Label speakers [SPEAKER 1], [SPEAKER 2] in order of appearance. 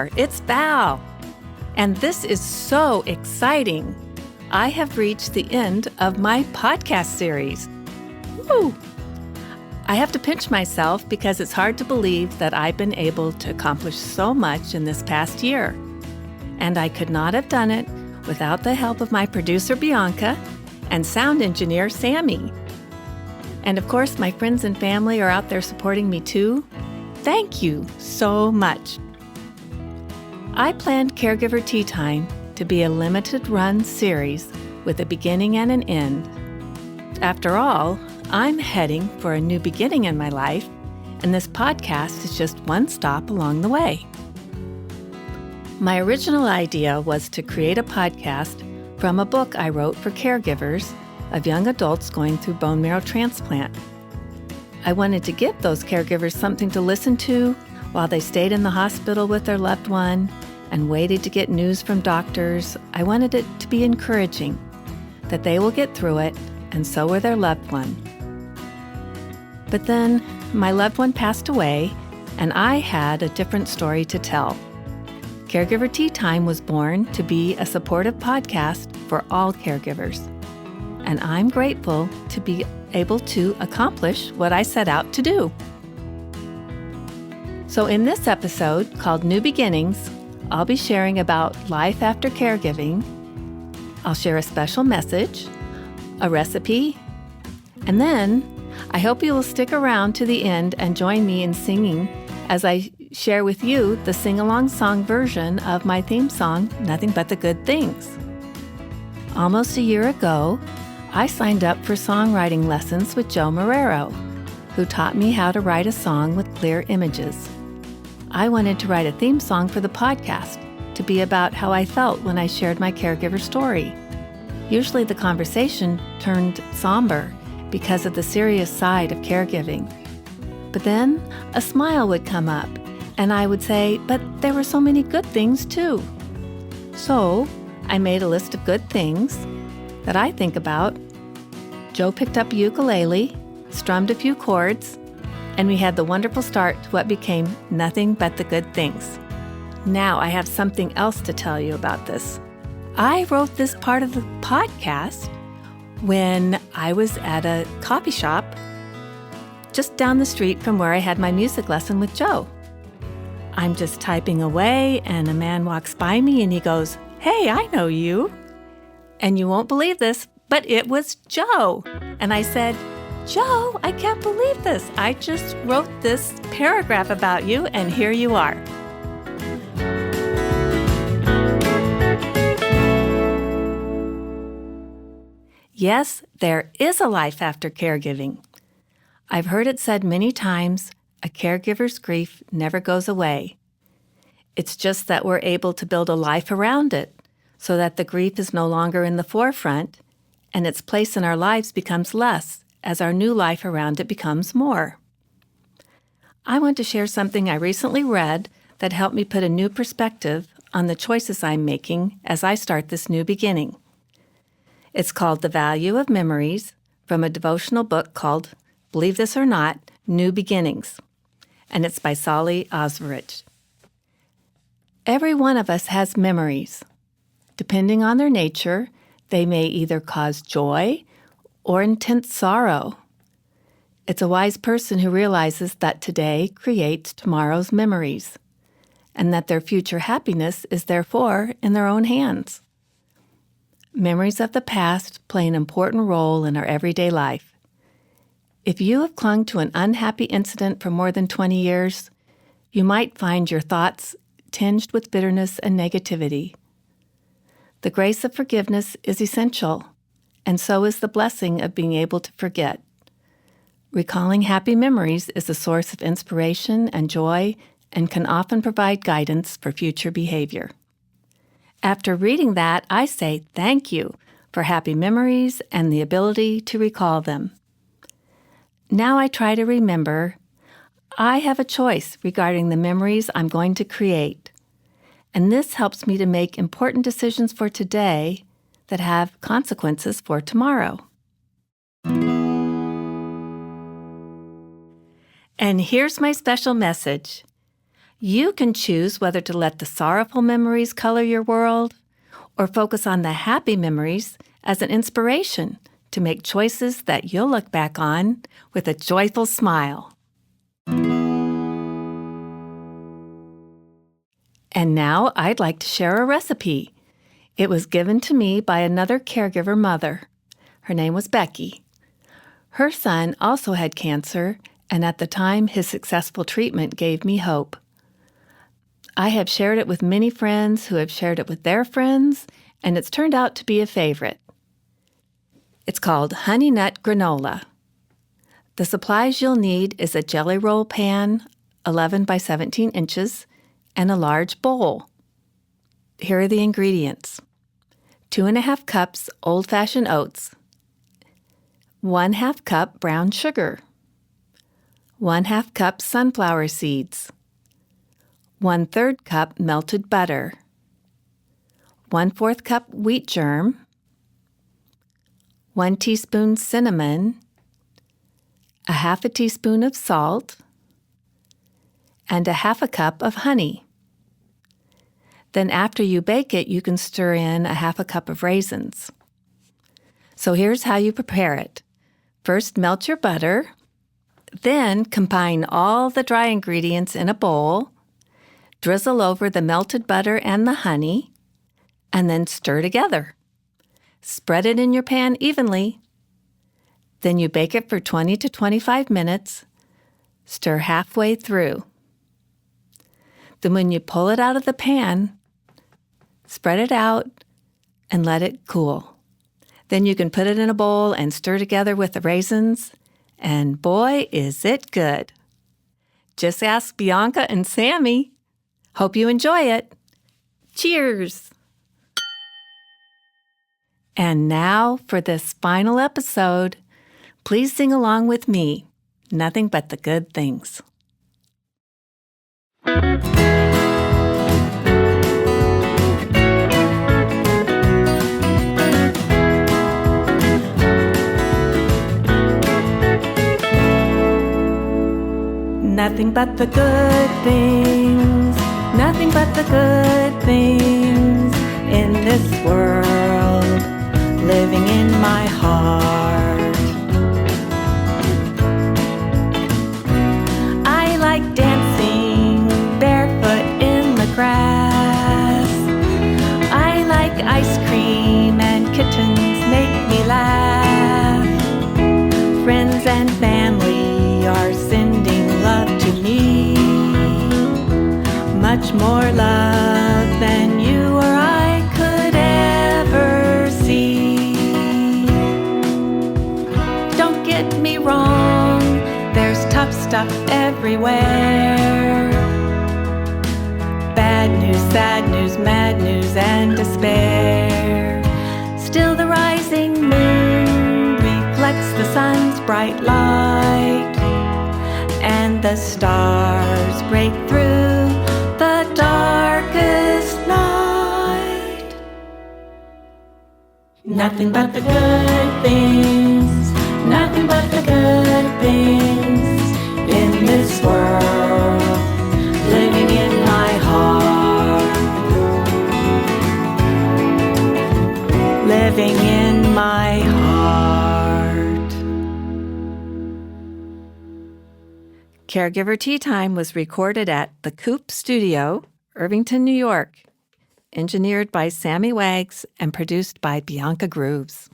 [SPEAKER 1] there, it's Val. And this is so exciting. I have reached the end of my podcast series. Woo! I have to pinch myself because it's hard to believe that I've been able to accomplish so much in this past year. And I could not have done it without the help of my producer, Bianca, and sound engineer, Sammy. And of course, my friends and family are out there supporting me too. Thank you so much. I planned Caregiver Tea Time to be a limited-run series with a beginning and an end. After all, I'm heading for a new beginning in my life, and this podcast is just one stop along the way. My original idea was to create a podcast from a book I wrote for caregivers of young adults going through bone marrow transplant. I wanted to give those caregivers something to listen to while they stayed in the hospital with their loved one and waited to get news from doctors. I wanted it to be encouraging, that they will get through it, and so will their loved one. But then my loved one passed away, and I had a different story to tell. Caregiver Tea Time was born to be a supportive podcast for all caregivers, and I'm grateful to be able to accomplish what I set out to do. So in this episode, called New Beginnings, I'll be sharing about life after caregiving. I'll share a special message, a recipe, and then I hope you will stick around to the end and join me in singing as I share with you the sing-along song version of my theme song, Nothing But the Good Things. Almost a year ago, I signed up for songwriting lessons with Joe Marrero, who taught me how to write a song with clear images. I wanted to write a theme song for the podcast to be about how I felt when I shared my caregiver story. Usually the conversation turned somber because of the serious side of caregiving. But then a smile would come up, and I would say, but there were so many good things too. So I made a list of good things that I think about. Joe picked up a ukulele, strummed a few chords, and we had the wonderful start to what became Nothing But the Good Things. Now I have something else to tell you about this. I wrote this part of the podcast when I was at a coffee shop just down the street from where I had my music lesson with Joe. I'm just typing away, and a man walks by me and he goes, "Hey, I know you." And you won't believe this, but it was Joe. And I said, "Joe, I can't believe this. I just wrote this paragraph about you, and here you are." Yes, there is a life after caregiving. I've heard it said many times, a caregiver's grief never goes away. It's just that we're able to build a life around it so that the grief is no longer in the forefront and its place in our lives becomes less as our new life around it becomes more. I want to share something I recently read that helped me put a new perspective on the choices I'm making as I start this new beginning. It's called The Value of Memories from a devotional book called, believe this or not, New Beginnings, and it's by Solly Ozrovech. Every one of us has memories. Depending on their nature, they may either cause joy or intense sorrow. It's a wise person who realizes that today creates tomorrow's memories, and that their future happiness is therefore in their own hands. Memories of the past play an important role in our everyday life. If you have clung to an unhappy incident for more than 20 years, you might find your thoughts tinged with bitterness and negativity. The grace of forgiveness is essential, and so is the blessing of being able to forget. Recalling happy memories is a source of inspiration and joy and can often provide guidance for future behavior. After reading that, I say thank you for happy memories and the ability to recall them. Now I try to remember I have a choice regarding the memories I'm going to create, and this helps me to make important decisions for today that have consequences for tomorrow. And here's my special message. You can choose whether to let the sorrowful memories color your world or focus on the happy memories as an inspiration to make choices that you'll look back on with a joyful smile. And now I'd like to share a recipe. It was given to me by another caregiver mother. Her name was Becky. Her son also had cancer, and at the time his successful treatment gave me hope. I have shared it with many friends who have shared it with their friends, and it's turned out to be a favorite. It's called Honey Nut Granola. The supplies you'll need is a jelly roll pan, 11 by 17 inches, and a large bowl. Here are the ingredients. 2½ cups old-fashioned oats, 1/2 cup brown sugar, 1/2 cup sunflower seeds, 1/3 cup melted butter, 1/4 cup wheat germ, 1 teaspoon cinnamon, 1/2 teaspoon of salt, and 1/2 cup of honey. Then after you bake it, you can stir in 1/2 cup of raisins. So here's how you prepare it. First, melt your butter. Then combine all the dry ingredients in a bowl. Drizzle over the melted butter and the honey, and then stir together. Spread it in your pan evenly. Then you bake it for 20 to 25 minutes. Stir halfway through. Then when you pull it out of the pan, spread it out and let it cool. Then you can put it in a bowl and stir together with the raisins, and boy, is it good. Just ask Bianca and Sammy. Hope you enjoy it. Cheers! And now for this final episode, please sing along with me. Nothing but the good things. Nothing but the good things, nothing but the good things in this world, living in my heart. I like dancing barefoot in the grass. I like ice cream and kittens make me laugh. Friends and family are sending love to me, much more love than you or I could ever see. Don't get me wrong, there's tough stuff everywhere. Bad news, sad news, mad news, and despair. Still the rising moon reflects the sun's bright light, and the stars break through the darkest night. Nothing but the good things, nothing but the good things in this world, living in my heart, living in my heart. Caregiver Tea Time was recorded at the Coop Studio, Irvington, New York, engineered by Sammy Wags and produced by Bianca Grooves.